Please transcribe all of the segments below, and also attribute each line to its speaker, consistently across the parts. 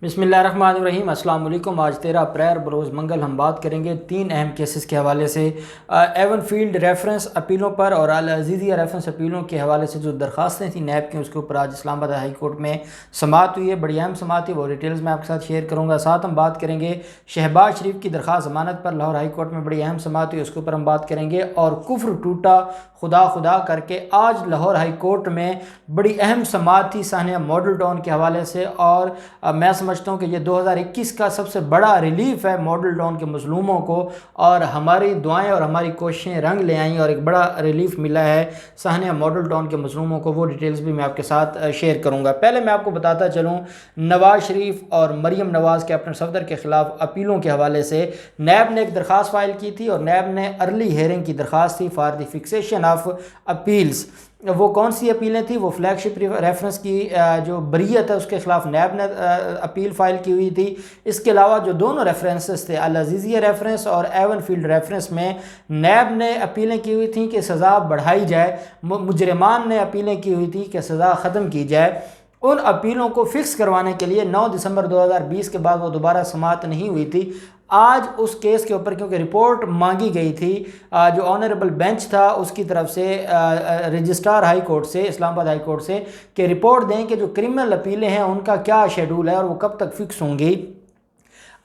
Speaker 1: بسم اللہ الرحمن الرحیم۔ السلام علیکم۔ آج 13 اپریل بروز منگل ہم بات کریں گے 3 اہم کیسز کے حوالے سے، ایون فیلڈ ریفرنس اپیلوں پر اور العزیزیہ ریفرنس اپیلوں کے حوالے سے جو درخواستیں تھیں نیب کی، اس کے اوپر آج اسلام آباد ہائی کورٹ میں سماعت ہوئی ہے۔ بڑی اہم سماعت ہے، وہ ڈیٹیلز میں آپ کے ساتھ شیئر کروں گا۔ ساتھ ہم بات کریں گے شہباز شریف کی درخواست ضمانت پر لاہور ہائی کورٹ میں بڑی اہم سماعت ہوئی، اس کے اوپر ہم بات کریں گے۔ اور کفر ٹوٹا خدا خدا کر کے آج لاہور ہائی کورٹ میں بڑی اہم سماعت تھی سانحہ ماڈل ٹاؤن کے حوالے سے، اور میں سمجھتا ہوں کہ یہ 2021 کا سب سے بڑا ریلیف ہے ماڈل ٹاؤن کے مظلوموں کو، اور ہماری دعائیں اور ہماری کوششیں رنگ لے آئیں اور ایک بڑا ریلیف ملا ہے سانحہ ماڈل ٹاؤن کے مظلوموں کو۔ وہ ڈیٹیلز بھی میں آپ کے ساتھ شیئر کروں گا۔ پہلے میں آپ کو بتاتا چلوں، نواز شریف اور مریم نواز کیپٹن صفدر کے خلاف اپیلوں کے حوالے سے نیب نے ایک درخواست فائل کی تھی، اور نیب نے ارلی ہیئرنگ کی درخواست تھی for the fixation of appeals. وہ کون سی اپیلیں تھیں؟ وہ فلیگ شپ ریفرنس کی جو بریت ہے اس کے خلاف نیب نے اپیل فائل کی ہوئی تھی۔ اس کے علاوہ جو دونوں ریفرنسز تھے، العزیزیہ ریفرنس اور ایون فیلڈ ریفرنس میں نیب نے اپیلیں کی ہوئی تھیں کہ سزا بڑھائی جائے، مجرمان نے اپیلیں کی ہوئی تھیں کہ سزا ختم کی جائے۔ ان اپیلوں کو فکس کروانے کے لیے 9 دسمبر 2020 کے بعد وہ دوبارہ سماعت نہیں ہوئی تھی۔ آج اس کیس کے اوپر کیونکہ رپورٹ مانگی گئی تھی، جو آنریبل بینچ تھا اس کی طرف سے رجسٹرار ہائی کورٹ سے، اسلام آباد ہائی کورٹ سے، کہ رپورٹ دیں کہ جو کرمنل اپیلیں ہیں ان کا کیا شیڈول ہے اور وہ کب تک فکس ہوں گی۔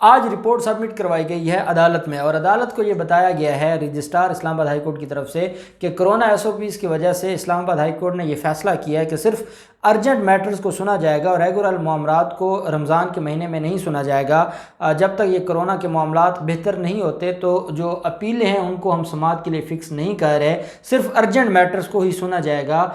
Speaker 1: آج رپورٹ سبمٹ کروائی گئی ہے عدالت میں، اور عدالت کو یہ بتایا گیا ہے رجسٹرار اسلام آباد ہائی کورٹ کی طرف سے کہ کرونا ایس او پیز کی وجہ سے اسلام آباد ہائی کورٹ نے یہ فیصلہ کیا ہے کہ صرف ارجنٹ میٹرز کو سنا جائے گا اور ریگولر معاملات کو رمضان کے مہینے میں نہیں سنا جائے گا۔ جب تک یہ کرونا کے معاملات بہتر نہیں ہوتے تو جو اپیلیں ہیں ان کو ہم سماعت کے لیے فکس نہیں کر رہے، صرف ارجنٹ میٹرز کو ہی سنا جائے گا۔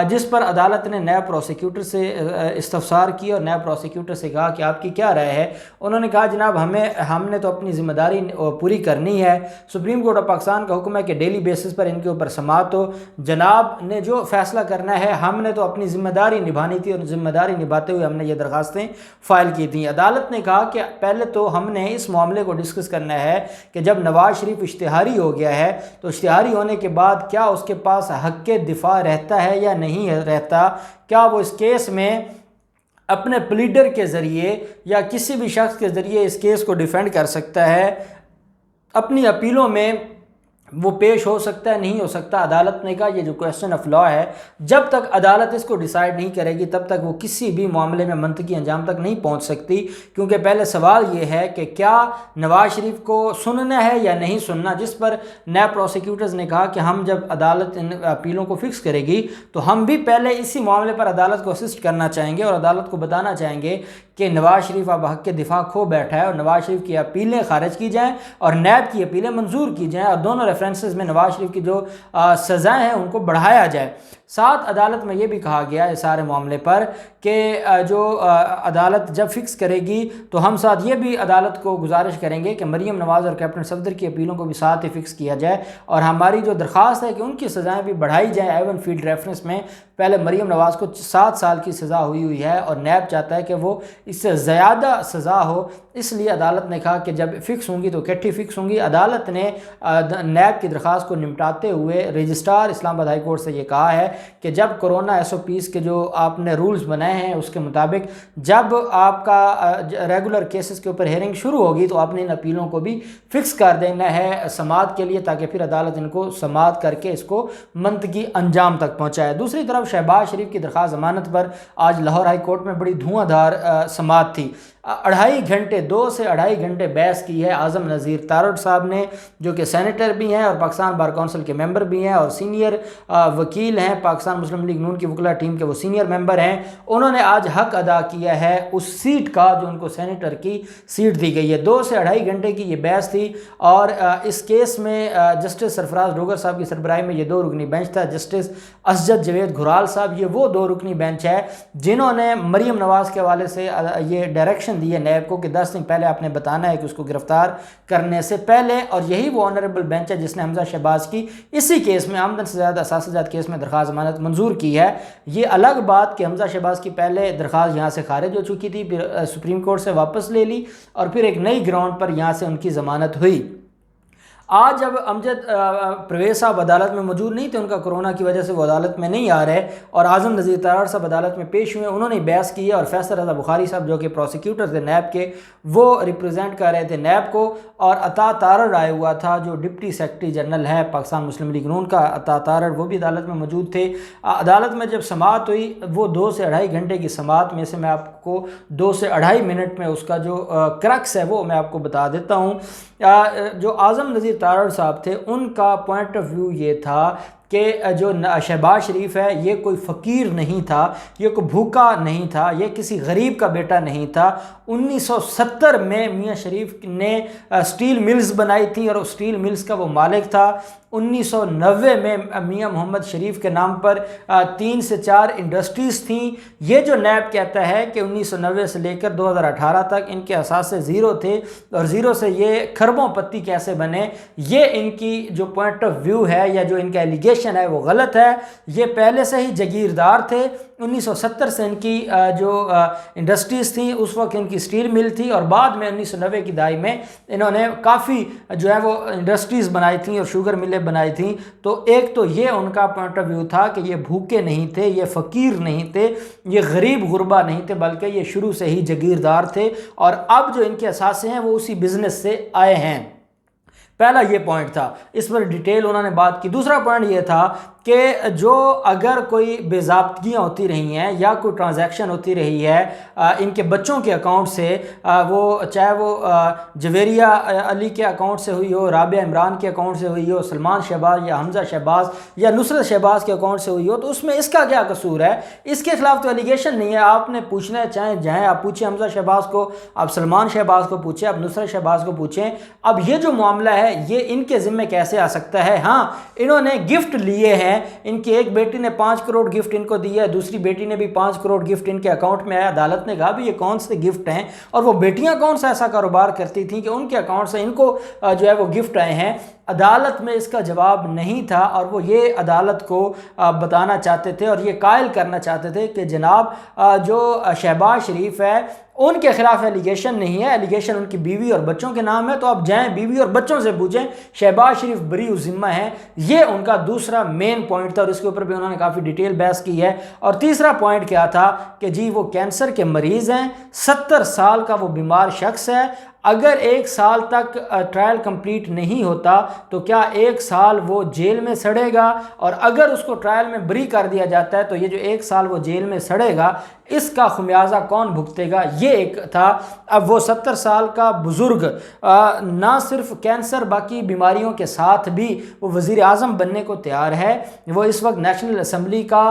Speaker 1: جس پر عدالت نے نیب پروسیکیوٹر سے استفسار کی اور نیب پروسیکیوٹر سے کہا کہ آپ کی کیا رائے ہے۔ انہوں نے کہا جناب ہم نے تو اپنی ذمہ داری پوری کرنی ہے، سپریم کورٹ آف پاکستان کا حکم ہے کہ ڈیلی بیسس پر ان کے اوپر سماعت ہو، جناب نے جو فیصلہ کرنا ہے، ہم نے تو اپنی ذمہ داری نبھانی تھی اور ذمہ داری نبھاتے ہوئے ہم نے یہ درخواستیں فائل کی تھیں۔ عدالت نے کہا کہ پہلے تو ہم نے اس معاملے کو ڈسکس کرنا ہے کہ جب نواز شریف اشتہاری ہو گیا ہے تو اشتہاری ہونے کے بعد کیا اس کے پاس حق دفاع رہتا ہے یا نہیں رہتا، کیا وہ اس کیس میں اپنے پلیڈر کے ذریعے یا کسی بھی شخص کے ذریعے اس کیس کو ڈیفینڈ کر سکتا ہے، اپنی اپیلوں میں وہ پیش ہو سکتا ہے نہیں ہو سکتا۔ عدالت نے کہا یہ جو کویسچن آف لا ہے، جب تک عدالت اس کو ڈیسائیڈ نہیں کرے گی تب تک وہ کسی بھی معاملے میں منطقی انجام تک نہیں پہنچ سکتی، کیونکہ پہلے سوال یہ ہے کہ کیا نواز شریف کو سننا ہے یا نہیں سننا، جس پر نیب پروسیکیوٹرز نے کہا کہ ہم جب عدالت ان اپیلوں کو فکس کرے گی تو ہم بھی پہلے اسی معاملے پر عدالت کو اسسٹ کرنا چاہیں گے اور عدالت کو بتانا چاہیں گے کہ نواز شریف اب حق دفاع کھو بیٹھا ہے اور نواز شریف کی اپیلیں خارج کی جائیں اور نیب کی اپیلیں منظور کی جائیں، اور دونوں ریفرنسز میں نواز شریف کی جو سزائیں ہیں ان کو بڑھایا جائے۔ ساتھ عدالت میں یہ بھی کہا گیا ہے سارے معاملے پر کہ جو عدالت جب فکس کرے گی تو ہم ساتھ یہ بھی عدالت کو گزارش کریں گے کہ مریم نواز اور کیپٹن صفدر کی اپیلوں کو بھی ساتھ ہی فکس کیا جائے، اور ہماری جو درخواست ہے کہ ان کی سزائیں بھی بڑھائی جائیں۔ ایون فیلڈ ریفرنس میں پہلے مریم نواز کو 7 سال کی سزا ہوئی ہے اور نیب چاہتا ہے کہ وہ اس سے زیادہ سزا ہو، اس لیے عدالت نے کہا کہ جب فکس ہوں گی تو اکٹھی فکس ہوں گی۔ عدالت نے نیب کی درخواست کو نمٹاتے ہوئے رجسٹرار اسلام آباد ہائی کورٹ سے یہ کہا ہے کہ جب کرونا ایس او پیز کے جو آپ نے رولز بنائے ہیں اس کے مطابق جب آپ کا ریگولر کیسز کے اوپر ہیئرنگ شروع ہوگی تو آپ نے ان اپیلوں کو بھی فکس کر دینا ہے سماعت کے لیے، تاکہ پھر عدالت ان کو سماعت کر کے اس کو منطقی انجام تک پہنچائے۔ دوسری طرف شہباز شریف کی درخواست ضمانت پر آج لاہور ہائی کورٹ میں بڑی دھواں دھار سماعت تھی۔ 2 سے 2.5 گھنٹے بحث کی ہے اعظم نذیر تارڑ صاحب نے، جو کہ سینیٹر بھی ہیں اور پاکستان بار کونسل کے ممبر بھی ہیں اور سینئر وکیل ہیں، پاکستان مسلم لیگ نون کی وکلا ٹیم کے وہ سینئر ممبر ہیں۔ انہوں نے آج حق ادا کیا ہے اس سیٹ کا جو ان کو سینیٹر کی سیٹ دی گئی ہے۔ 2 سے 2.5 گھنٹے کی یہ بحث تھی، اور اس کیس میں جسٹس سرفراز ڈوگر صاحب کی سربراہی میں یہ 2 رکنی بینچ تھا۔ جسٹس اسجد جاوید گھرال صاحب، یہ وہ 2 رکنی بینچ ہے جنہوں نے مریم نواز کے حوالے سے یہ ڈائریکشن دی ہے نیب کو کہ 10 دن پہلے آپ نے بتانا ہے کہ اس کو گرفتار کرنے سے پہلے، اور یہی وہ آنریبل بینچ ہے جس نے حمزہ شہباز کی اسی کیس میں آمدن سے زیادہ اثاثہ جات کیس میں درخواست ضمانت منظور کی ہے۔ یہ الگ بات کہ حمزہ شہباز کی پہلے درخواست یہاں سے خارج ہو چکی تھی، پھر سپریم کورٹ سے واپس لے لی اور پھر ایک نئی گراؤنڈ پر یہاں سے ان کی ضمانت ہوئی۔ آج جب امجد پرویز صاحب عدالت میں موجود نہیں تھے، ان کا کرونا کی وجہ سے وہ عدالت میں نہیں آ رہے، اور اعظم نذیر ترار صاحب عدالت میں پیش ہوئے، انہوں نے بحث کی ہے، اور فیصل رضا بخاری صاحب جو کہ پروسیکیوٹر تھے نیب کے، وہ ریپرزینٹ کر رہے تھے نیب کو، اور عطا تارڑ آئے ہوا تھا جو ڈپٹی سیکرٹری جنرل ہے پاکستان مسلم لیگ نون کا، عطا تارڑ، وہ بھی عدالت میں موجود تھے۔ عدالت میں جب سماعت ہوئی، وہ 2 سے 2.5 گھنٹے کی سماعت میں سے میں آپ کو 2 سے 2.5 منٹ میں اس کا جو کرکس ہے وہ میں آپ کو بتا دیتا ہوں۔ جو اعظم نذیر تارڑ صاحب تھے، ان کا پوائنٹ آف ویو یہ تھا کہ جو شہباز شریف ہے یہ کوئی فقیر نہیں تھا، یہ کوئی بھوکا نہیں تھا، یہ کسی غریب کا بیٹا نہیں تھا۔ 1970 میں میاں شریف نے سٹیل ملز بنائی تھی اور اس سٹیل ملز کا وہ مالک تھا۔ 1990 میں میاں محمد شریف کے نام پر 3 سے 4 انڈسٹریز تھیں۔ یہ جو نیب کہتا ہے کہ 1990 سے لے کر 2018 تک ان کے اثاثے زیرو تھے، اور زیرو سے یہ کھربوں پتی کیسے بنے، یہ ان کی جو پوائنٹ آف ویو ہے یا جو ان کا ایلیگیشن ہے وہ غلط ہے۔ یہ پہلے سے ہی جاگیردار تھے۔ 1970 سے ان کی جو انڈسٹریز تھیں، اس وقت ان کی سٹیل مل تھی، اور بعد میں 1990 کی دہائی میں انہوں نے کافی جو ہے وہ انڈسٹریز بنائی تھیں اور شوگر ملیں بنائی تھیں۔ تو ایک تو یہ ان کا پوائنٹ آف ویو تھا کہ یہ بھوکے نہیں تھے، یہ فقیر نہیں تھے، یہ غریب غربا نہیں تھے، بلکہ یہ شروع سے ہی جاگیردار تھے، اور اب جو ان کے اثاثے ہیں وہ اسی بزنس سے آئے ہیں۔ پہلا یہ پوائنٹ تھا، اس پر ڈیٹیل انہوں نے بات کی۔ دوسرا پوائنٹ یہ تھا کہ جو اگر کوئی بے ضابطگیاں ہوتی رہی ہیں یا کوئی ٹرانزیکشن ہوتی رہی ہے ان کے بچوں کے اکاؤنٹ سے، وہ چاہے وہ جویریہ علی کے اکاؤنٹ سے ہوئی ہو، رابعہ عمران کے اکاؤنٹ سے ہوئی ہو، سلمان شہباز یا حمزہ شہباز یا نصرت شہباز کے اکاؤنٹ سے ہوئی ہو، تو اس میں اس کا کیا قصور ہے؟ اس کے خلاف تو ایلیگیشن نہیں ہے۔ آپ نے پوچھنا ہے، چاہے جہاں آپ پوچھیں حمزہ شہباز کو، آپ سلمان شہباز کو پوچھیں، آپ نصرت شہباز کو پوچھیں۔ اب یہ جو معاملہ ہے یہ ان کے ذمہ کیسے آ سکتا ہے؟ ہاں، انہوں نے گفٹ لیے ہیں، ان کی ایک بیٹی نے 5 کروڑ گفٹ ان کو دی ہے، دوسری بیٹی نے بھی 5 کروڑ گفٹ ان کے اکاؤنٹ میں آیا۔ عدالت نے کہا بھی یہ کون سے گفٹ ہیں، اور وہ بیٹیاں کون سا ایسا کاروبار کرتی تھیں کہ ان کے اکاؤنٹ سے ان کو جو ہے وہ گفٹ آئے ہیں؟ عدالت میں اس کا جواب نہیں تھا، اور وہ یہ عدالت کو بتانا چاہتے تھے اور یہ قائل کرنا چاہتے تھے کہ جناب جو شہباز شریف ہے ان کے خلاف ایلیگیشن نہیں ہے، ایلیگیشن ان کی بیوی اور بچوں کے نام ہے، تو آپ جائیں بیوی اور بچوں سے پوچھیں، شہباز شریف بری ذمہ ہے۔ یہ ان کا دوسرا مین پوائنٹ تھا، اور اس کے اوپر بھی انہوں نے کافی ڈیٹیل بحث کی ہے۔ اور تیسرا پوائنٹ کیا تھا کہ جی وہ کینسر کے مریض ہیں، 70 سال کا وہ بیمار شخص ہے، اگر 1 سال تک ٹرائل کمپلیٹ نہیں ہوتا تو کیا 1 سال وہ جیل میں سڑے گا؟ اور اگر اس کو ٹرائل میں بری کر دیا جاتا ہے تو یہ جو 1 سال وہ جیل میں سڑے گا اس کا خمیازہ کون بھگتے گا؟ یہ ایک تھا۔ اب وہ 70 سال کا بزرگ نہ صرف کینسر باقی بیماریوں کے ساتھ بھی وہ وزیر اعظم بننے کو تیار ہے، وہ اس وقت نیشنل اسمبلی کا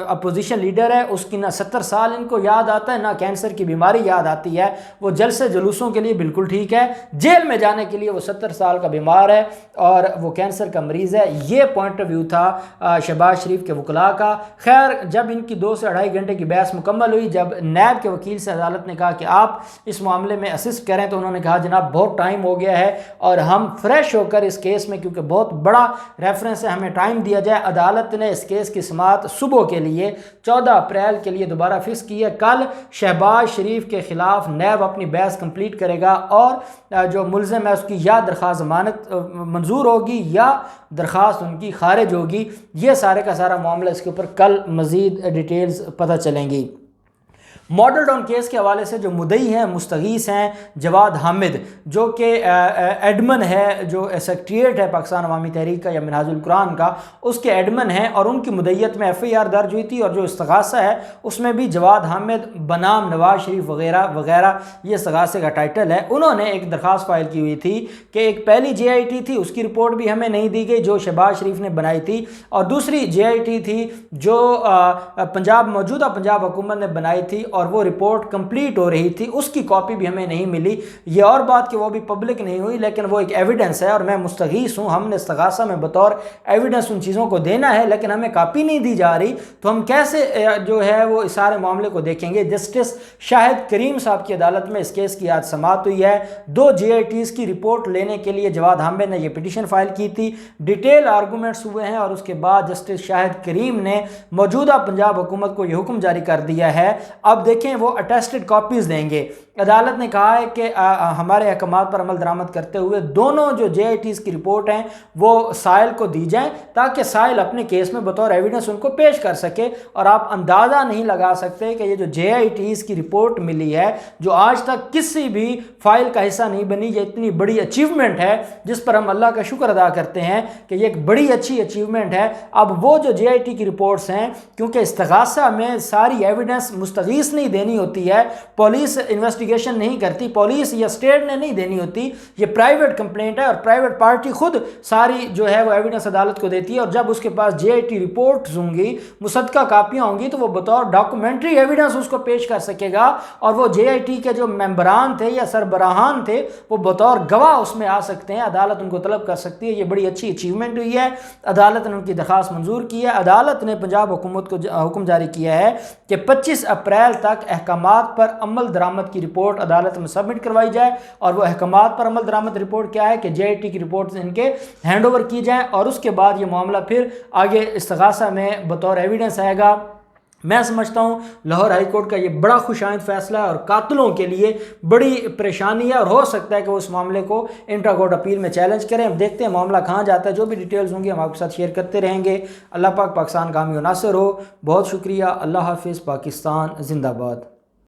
Speaker 1: اپوزیشن لیڈر ہے، اس کی نہ 70 سال ان کو یاد آتا ہے نہ کینسر کی بیماری یاد آتی ہے، وہ جلسے جلوسوں کے لیے بالکل ٹھیک ہے، جیل میں جانے کے لیے وہ 70 سال کا بیمار ہے اور وہ کینسر کا مریض ہے۔ یہ پوائنٹ آف ویو تھا شہباز شریف کے وکلاء کا۔ خیر، جب ان کی 2 سے 2.5 گھنٹے کی بحث مکمل ہوئی، جب نیب کے وکیل سے عدالت نے کہا کہ آپ اس معاملے میں اسسٹ کریں، تو انہوں نے کہا جناب بہت ٹائم ہو گیا ہے اور ہم فریش ہو کر اس کیس میں، کیونکہ بہت بڑا ریفرنس ہے، ہمیں ٹائم دیا جائے۔ عدالت نے اس کیس کی سماعت صبح کے لیے 14 اپریل کے لیے دوبارہ فکس کی ہے۔ کل شہباز شریف کے خلاف نیب اپنی بحث کمپلیٹ کرے گا اور جو ملزم ہے اس کی یا درخواست ضمانت منظور ہوگی یا درخواست ان کی خارج ہوگی۔ یہ سارے کا سارا معاملہ اس کے اوپر کل مزید ڈیٹیلز پتہ چلیں گی۔ ماڈل ٹاؤن کیس کے حوالے سے جو مدعی ہیں مستغیث ہیں جواد حامد، جو کہ ایڈمن ہے، جو سیکریٹریٹ ہے پاکستان عوامی تحریک کا یا منہاج القرآن کا، اس کے ایڈمن ہیں، اور ان کی مدعیت میں FIR درج ہوئی تھی، اور جو استغاثہ ہے اس میں بھی جواد حامد بنام نواز شریف وغیرہ وغیرہ یہ استغاثے کا ٹائٹل ہے۔ انہوں نے ایک درخواست فائل کی ہوئی تھی کہ ایک پہلی JIT تھی، اس کی رپورٹ بھی ہمیں نہیں دی گئی جو شہباز شریف نے بنائی تھی، اور دوسری JIT تھی جو موجودہ پنجاب حکومت نے بنائی تھی، اور وہ رپورٹ کمپلیٹ ہو رہی تھی، اس کی کاپی بھی ہمیں نہیں ملی۔ یہ اور بات کہ وہ بھی پبلک نہیں ہوئی، لیکن وہ ایک ایویڈنس ہے، اور میں مستغیث ہوں، ہم نے استغاثہ میں بطور ایویڈنس ان چیزوں کو دینا ہے، لیکن ہمیں کاپی نہیں دی جا رہی، تو ہم کیسے جو ہے وہ اس سارے معاملے کو دیکھیں گے؟ جسٹس شاہد کریم صاحب کی عدالت میں اس کیس کی آج سماعت ہوئی ہے۔ 2 JITs کی رپورٹ لینے کے لیے جواد حامد نے یہ پٹیشن فائل کی تھی، ڈیٹیل آرگومنٹس ہوئے ہیں، اور اس کے بعد جسٹس شاہد کریم نے موجودہ پنجاب حکومت کو یہ حکم جاری کر دیا ہے اب آپ دیکھیں وہ اٹیسٹڈ کاپیز دیں گے۔ عدالت نے کہا ہے کہ ہمارے احکامات پر عمل درآمد کرتے ہوئے دونوں جو جے آئی ٹیز کی رپورٹ ہیں وہ سائل کو دی جائیں تاکہ سائل اپنے کیس میں بطور ایویڈنس ان کو پیش کر سکے۔ اور آپ اندازہ نہیں لگا سکتے کہ یہ جو جے آئی ٹیز کی رپورٹ ملی ہے جو آج تک کسی بھی فائل کا حصہ نہیں بنی، یہ اتنی بڑی اچیومنٹ ہے جس پر ہم اللہ کا شکر ادا کرتے ہیں کہ یہ ایک بڑی اچھی اچیومنٹ ہے۔ اب وہ جو جے آئی ٹی کی رپورٹس ہیں، کیونکہ استغاثہ میں ساری ایویڈنس مستغیث نہیں دینی ہوتی ہے، پولیس انویسٹیگیشن نہیں کرتی، پولیس یا اسٹیٹ نے نہیں دینی ہوتی، یہ پرائیویٹ کمپلینٹ ہے اور پرائیویٹ پارٹی خود ساری جو ہے وہ ایویڈنس عدالت کو دیتی ہے، اور جب اس کے پاس جے آئی ٹی رپورٹس ہوں گی، مصدقہ کاپیاں ہوں گی، تو وہ بطور ڈاکومنٹری ایویڈنس اس کو پیش کر سکے گا، اور وہ جے آئی ٹی کے جو ممبران تھے یا سربراہان تھے وہ بطور گواہ اس میں آ سکتے ہیں، عدالت ان کو طلب کر سکتی ہے۔ یہ بڑی اچھی اچیومنٹ ہوئی ہے، عدالت نے ان کی درخواست منظور کی ہے۔ عدالت نے پنجاب حکومت کو حکم جاری کیا ہے کہ 25 اپریل تک احکامات پر عمل درآمد کی رپورٹ عدالت میں سبمٹ کروائی جائے، اور وہ احکامات پر عمل درآمد رپورٹ کیا ہے کہ جے آئی ٹی کی رپورٹ ان کے ہینڈ اوور کی جائیں، اور اس کے بعد یہ معاملہ پھر آگے استغاثہ میں بطور ایویڈنس آئے گا۔ میں سمجھتا ہوں لاہور ہائی کورٹ کا یہ بڑا خوش آئند فیصلہ ہے اور قاتلوں کے لیے بڑی پریشانی ہے، اور ہو سکتا ہے کہ وہ اس معاملے کو انٹرا کورٹ اپیل میں چیلنج کریں۔ اب دیکھتے ہیں معاملہ کہاں جاتا ہے، جو بھی ڈیٹیلز ہوں گی ہم آپ کے ساتھ شیئر کرتے رہیں گے۔ اللہ پاک پاکستان کامیاب و ناصر ہو۔ بہت شکریہ۔ اللہ حافظ۔ پاکستان زندہ باد۔